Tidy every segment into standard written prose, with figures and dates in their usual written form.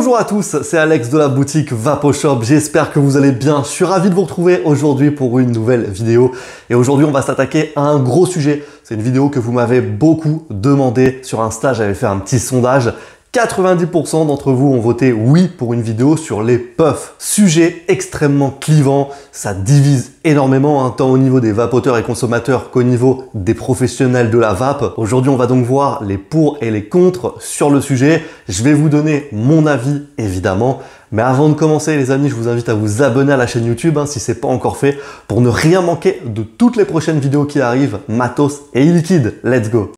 Bonjour à tous, c'est Alex de la boutique VapoShop, j'espère que vous allez bien. Je suis ravi de vous retrouver aujourd'hui pour une nouvelle vidéo. Et aujourd'hui, on va s'attaquer à un gros sujet. C'est une vidéo que vous m'avez beaucoup demandé sur Insta, j'avais fait un petit sondage. 90% d'entre vous ont voté oui pour une vidéo sur les puffs. Sujet extrêmement clivant, ça divise énormément, tant au niveau des vapoteurs et consommateurs qu'au niveau des professionnels de la vape. Aujourd'hui, on va donc voir les pour et les contre sur le sujet. Je vais vous donner mon avis, évidemment. Mais avant de commencer, les amis, je vous invite à vous abonner à la chaîne YouTube si ce n'est pas encore fait pour ne rien manquer de toutes les prochaines vidéos qui arrivent, matos et e-liquide. Let's go!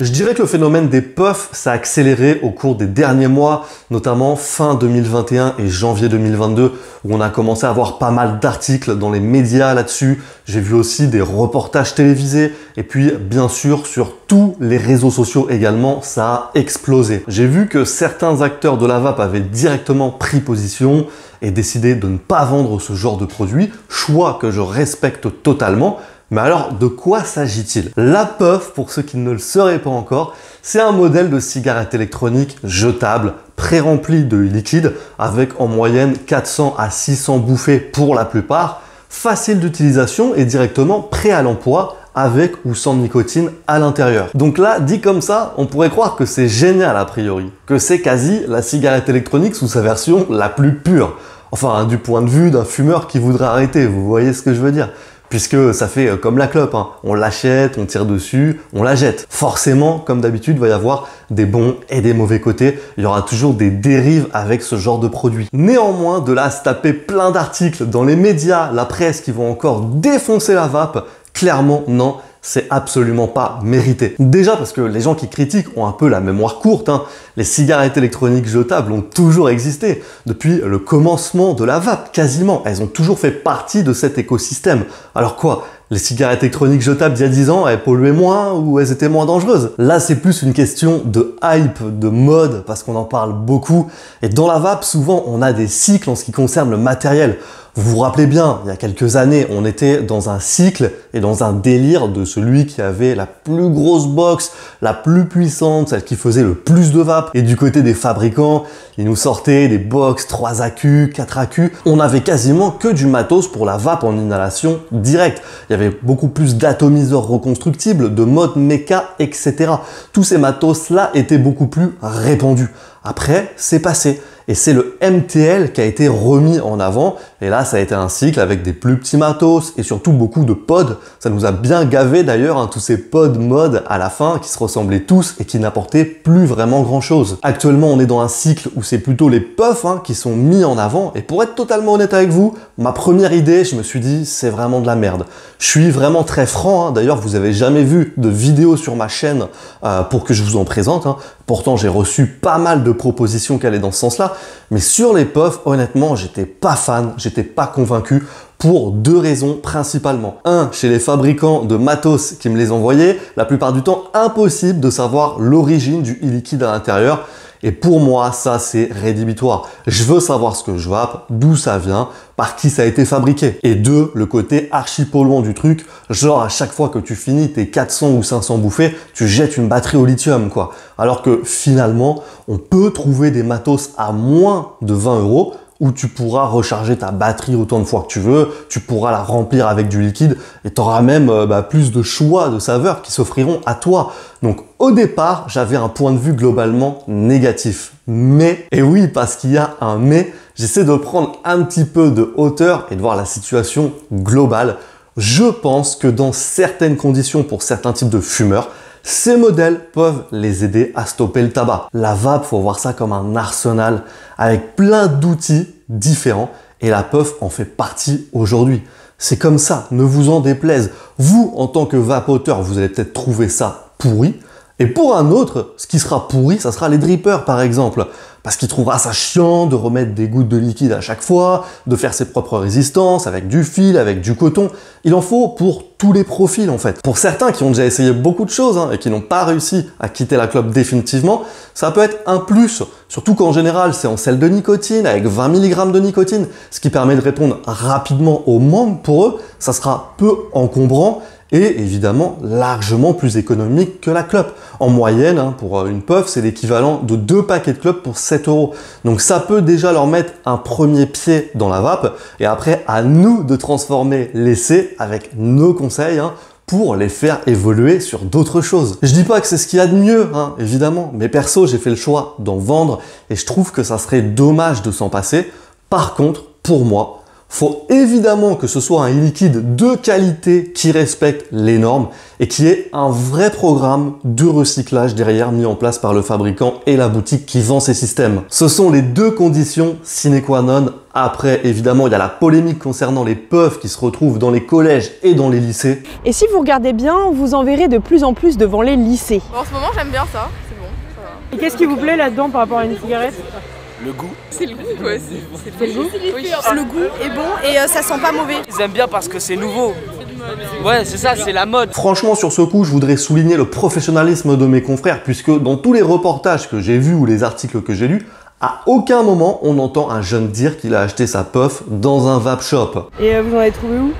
Je dirais que le phénomène des puffs s'est accéléré au cours des derniers mois, notamment fin 2021 et janvier 2022, où on a commencé à avoir pas mal d'articles dans les médias là-dessus. J'ai vu aussi des reportages télévisés et puis bien sûr sur tous les réseaux sociaux également, ça a explosé. J'ai vu que certains acteurs de la vape avaient directement pris position et décidé de ne pas vendre ce genre de produit, choix que je respecte totalement. Mais alors, de quoi s'agit-il? La puff, pour ceux qui ne le sauraient pas encore, c'est un modèle de cigarette électronique jetable, pré-rempli de liquide, avec en moyenne 400 à 600 bouffées pour la plupart, facile d'utilisation et directement prêt à l'emploi, avec ou sans nicotine à l'intérieur. Donc là, dit comme ça, on pourrait croire que c'est génial a priori, que c'est quasi la cigarette électronique sous sa version la plus pure. Enfin, du point de vue d'un fumeur qui voudrait arrêter, vous voyez ce que je veux dire? Puisque ça fait comme la clope, on l'achète, on tire dessus, on la jette. Forcément, comme d'habitude, il va y avoir des bons et des mauvais côtés. Il y aura toujours des dérives avec ce genre de produit. Néanmoins, de là à se taper plein d'articles dans les médias, la presse qui vont encore défoncer la vape, clairement non. C'est absolument pas mérité. Déjà parce que les gens qui critiquent ont un peu la mémoire courte. Les cigarettes électroniques jetables ont toujours existé. Depuis le commencement de la vape, quasiment. Elles ont toujours fait partie de cet écosystème. Alors quoi? Les cigarettes électroniques jetables d'il y a 10 ans, elles polluaient moins ou elles étaient moins dangereuses? Là, c'est plus une question de hype, de mode, parce qu'on en parle beaucoup. Et dans la vape, souvent, on a des cycles en ce qui concerne le matériel. Vous vous rappelez bien, il y a quelques années, on était dans un cycle et dans un délire de celui qui avait la plus grosse box, la plus puissante, celle qui faisait le plus de vape. Et du côté des fabricants, ils nous sortaient des box 3 AQ, 4 AQ. On avait quasiment que du matos pour la vape en inhalation directe. Il y avait beaucoup plus d'atomiseurs reconstructibles, de modes méca, etc. Tous ces matos-là étaient beaucoup plus répandus. Après, c'est passé. Et c'est le MTL qui a été remis en avant. Et là, ça a été un cycle avec des plus petits matos et surtout beaucoup de pods. Ça nous a bien gavé d'ailleurs, tous ces pods mode à la fin qui se ressemblaient tous et qui n'apportaient plus vraiment grand chose. Actuellement, on est dans un cycle où c'est plutôt les puffs qui sont mis en avant. Et pour être totalement honnête avec vous, ma première idée, je me suis dit, c'est vraiment de la merde. Je suis vraiment très franc. D'ailleurs, vous avez jamais vu de vidéo sur ma chaîne pour que je vous en présente. Pourtant, j'ai reçu pas mal de propositions qui allaient dans ce sens-là. Mais sur les puffs, honnêtement, j'étais pas fan, j'étais pas convaincu pour deux raisons principalement. Un, chez les fabricants de matos qui me les envoyaient, la plupart du temps, impossible de savoir l'origine du e-liquide à l'intérieur. Et pour moi, ça, c'est rédhibitoire. Je veux savoir ce que je vape, d'où ça vient, par qui ça a été fabriqué. Et deux, le côté archi polluant du truc, genre à chaque fois que tu finis tes 400 ou 500 bouffées, tu jettes une batterie au lithium, quoi. Alors que finalement, on peut trouver des matos à moins de 20 € où tu pourras recharger ta batterie autant de fois que tu veux, tu pourras la remplir avec du liquide et tu auras même plus de choix de saveurs qui s'offriront à toi. Donc au départ, j'avais un point de vue globalement négatif. Mais, et oui, parce qu'il y a un mais, j'essaie de prendre un petit peu de hauteur et de voir la situation globale. Je pense que dans certaines conditions pour certains types de fumeurs, ces modèles peuvent les aider à stopper le tabac. La vape, faut voir ça comme un arsenal avec plein d'outils différents et la puff en fait partie aujourd'hui. C'est comme ça, ne vous en déplaise. Vous, en tant que vapoteur, vous allez peut-être trouver ça pourri. Et pour un autre, ce qui sera pourri, ça sera les drippers par exemple. Parce qu'il trouvera ça chiant de remettre des gouttes de liquide à chaque fois, de faire ses propres résistances avec du fil, avec du coton. Il en faut pour tous les profils en fait. Pour certains qui ont déjà essayé beaucoup de choses et qui n'ont pas réussi à quitter la clope définitivement, ça peut être un plus. Surtout qu'en général, c'est en sel de nicotine avec 20 mg de nicotine, ce qui permet de répondre rapidement au manque pour eux. Ça sera peu encombrant et évidemment largement plus économique que la clope. En moyenne, hein, pour une puff, c'est l'équivalent de 2 paquets de clopes pour 7 €. Donc ça peut déjà leur mettre un premier pied dans la vape, et après à nous de transformer l'essai avec nos conseils, hein, pour les faire évoluer sur d'autres choses. Je dis pas que c'est ce qu'il y a de mieux, hein, évidemment, mais perso, j'ai fait le choix d'en vendre et je trouve que ça serait dommage de s'en passer. Par contre, pour moi, faut évidemment que ce soit un e-liquide de qualité qui respecte les normes et qui ait un vrai programme de recyclage derrière mis en place par le fabricant et la boutique qui vend ces systèmes. Ce sont les deux conditions sine qua non. Après, évidemment, il y a la polémique concernant les puffs qui se retrouvent dans les collèges et dans les lycées. Et si vous regardez bien, vous en verrez de plus en plus devant les lycées. En ce moment, j'aime bien ça, c'est bon, ça va. Et qu'est-ce qui vous plaît là-dedans par rapport à une cigarette? Le goût. C'est le goût, ouais, c'est le goût. Oui. Le goût est bon et ça sent pas mauvais. Ils aiment bien parce que c'est nouveau. Ouais, c'est ça, c'est la mode. Franchement, sur ce coup, je voudrais souligner le professionnalisme de mes confrères, puisque dans tous les reportages que j'ai vus ou les articles que j'ai lus, à aucun moment on entend un jeune dire qu'il a acheté sa puff dans un vape shop. Et vous en avez trouvé où?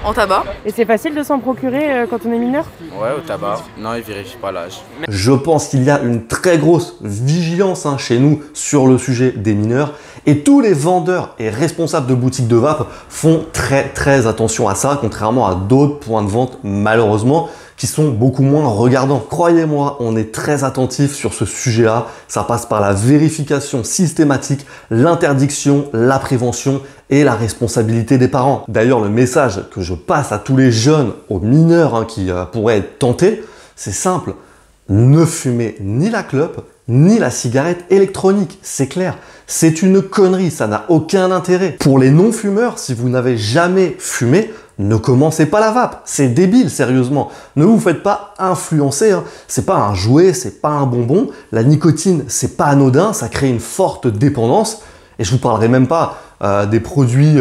En tabac. Et c'est facile de s'en procurer quand on est mineur? Ouais, au tabac. Non, ils vérifient pas l'âge. Je pense qu'il y a une très grosse vigilance chez nous sur le sujet des mineurs et tous les vendeurs et responsables de boutiques de vape font très attention à ça, contrairement à d'autres points de vente malheureusement qui sont beaucoup moins regardants. Croyez-moi, on est très attentif sur ce sujet-là. Ça passe par la vérification systématique, l'interdiction, la prévention et la responsabilité des parents. D'ailleurs, le message que je passe à tous les jeunes, aux mineurs hein, qui pourraient être tentés, c'est simple. Ne fumez ni la clope, ni la cigarette électronique, c'est clair. C'est une connerie, ça n'a aucun intérêt. Pour les non-fumeurs, si vous n'avez jamais fumé, ne commencez pas la vape, c'est débile, sérieusement. Ne vous faites pas influencer, hein. C'est pas un jouet, c'est pas un bonbon. La nicotine, c'est pas anodin, ça crée une forte dépendance. Et je vous parlerai même pas des produits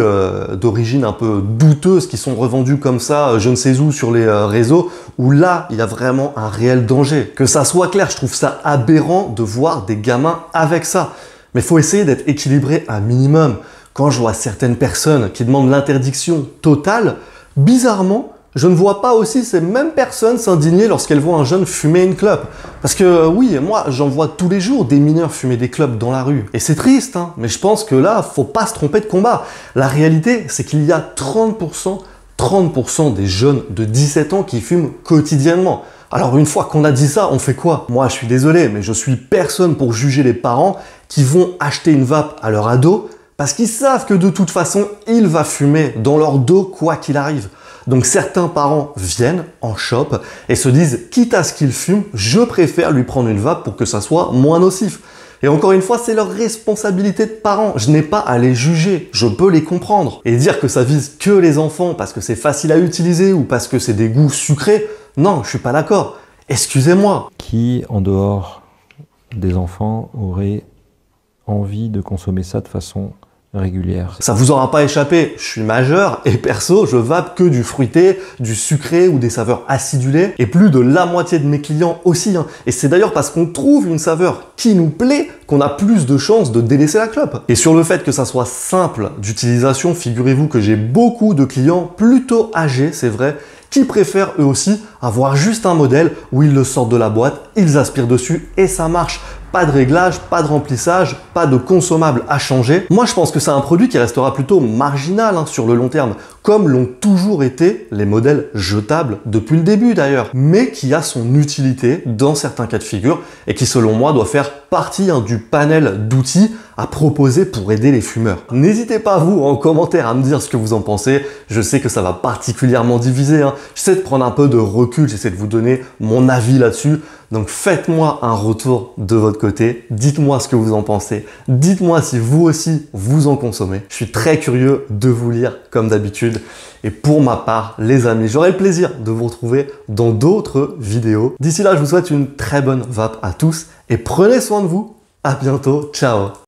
d'origine un peu douteuse qui sont revendus comme ça, je ne sais où, sur les réseaux, où là, il y a vraiment un réel danger. Que ça soit clair, je trouve ça aberrant de voir des gamins avec ça. Mais il faut essayer d'être équilibré un minimum. Quand je vois certaines personnes qui demandent l'interdiction totale, bizarrement, je ne vois pas aussi ces mêmes personnes s'indigner lorsqu'elles voient un jeune fumer une clope. Parce que oui, moi, j'en vois tous les jours des mineurs fumer des clopes dans la rue. Et c'est triste, hein, mais je pense que là, faut pas se tromper de combat. La réalité, c'est qu'il y a 30% des jeunes de 17 ans qui fument quotidiennement. Alors une fois qu'on a dit ça, on fait quoi? Moi, je suis désolé, mais je suis personne pour juger les parents qui vont acheter une vape à leur ado parce qu'ils savent que de toute façon, il va fumer dans leur dos quoi qu'il arrive. Donc certains parents viennent en shop et se disent, quitte à ce qu'il fume, je préfère lui prendre une vape pour que ça soit moins nocif. Et encore une fois, c'est leur responsabilité de parents. Je n'ai pas à les juger, je peux les comprendre. Et dire que ça vise que les enfants parce que c'est facile à utiliser ou parce que c'est des goûts sucrés, non, je suis pas d'accord. Excusez-moi. Qui, en dehors des enfants, aurait envie de consommer ça de façon régulière? Ça vous aura pas échappé, je suis majeur et perso, je vape que du fruité, du sucré ou des saveurs acidulées et plus de la moitié de mes clients aussi. Hein. Et c'est d'ailleurs parce qu'on trouve une saveur qui nous plaît qu'on a plus de chances de délaisser la clope. Et sur le fait que ça soit simple d'utilisation, figurez-vous que j'ai beaucoup de clients plutôt âgés, c'est vrai, qui préfèrent eux aussi avoir juste un modèle où ils le sortent de la boîte, ils aspirent dessus et ça marche. Pas de réglage, pas de remplissage, pas de consommable à changer. Moi, je pense que c'est un produit qui restera plutôt marginal hein, sur le long terme, comme l'ont toujours été les modèles jetables depuis le début d'ailleurs, mais qui a son utilité dans certains cas de figure et qui, selon moi, doit faire partie hein, du panel d'outils à proposer pour aider les fumeurs. N'hésitez pas, vous, en commentaire à me dire ce que vous en pensez. Je sais que ça va particulièrement diviser. Hein. J'essaie de prendre un peu de recul, j'essaie de vous donner mon avis là-dessus. Donc faites-moi un retour de votre côté, dites-moi ce que vous en pensez, dites-moi si vous aussi vous en consommez. Je suis très curieux de vous lire comme d'habitude. Et pour ma part, les amis, j'aurai le plaisir de vous retrouver dans d'autres vidéos. D'ici là, je vous souhaite une très bonne vape à tous et prenez soin de vous. À bientôt, ciao.